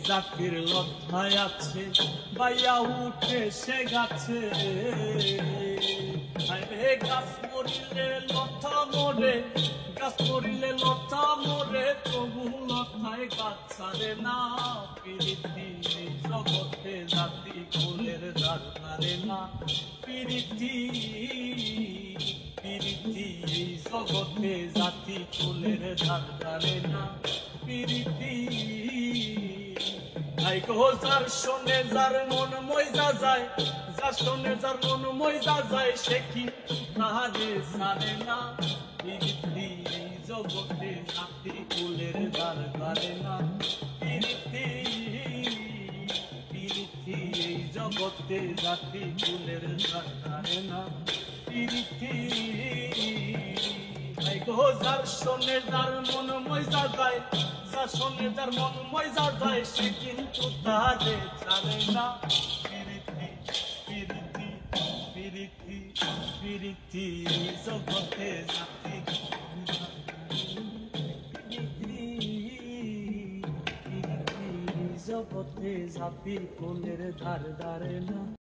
জাতির লজ্জায় আছে বাইয়া উঠে সে গাছে গাছ মরিলে লতা মরে গাছ মরিলে লতা মরে তবু লতায় গাছ ছাড়ে না প্রীতি জগতে জাতি ফুলের ধার ধারে না প্রীতি প্রীতি জগতে জাতি ফুলের ধার ধারে না প্রীতি যার শোনে যার মন মইজা যায় যার শোনে যার মন মইজা যায় সে কিন্তু তাহারে ছাড়ে না প্রীতি জগতে জাতি ফুলের ধার ধারে না প্রীতি প্রীতি জগতে জাতি ফুলের ধার ধারে না প্রীতি যার শোনে যার মন মইজা যায় যার শোনে যার মন মইজা যায় সে কিন্তু তাহারে ছাড়ে না প্রীতি প্রীতি প্রীতি প্রীতি জগতে জাতি জগতে জাতি ফুলের ধার ধারে না।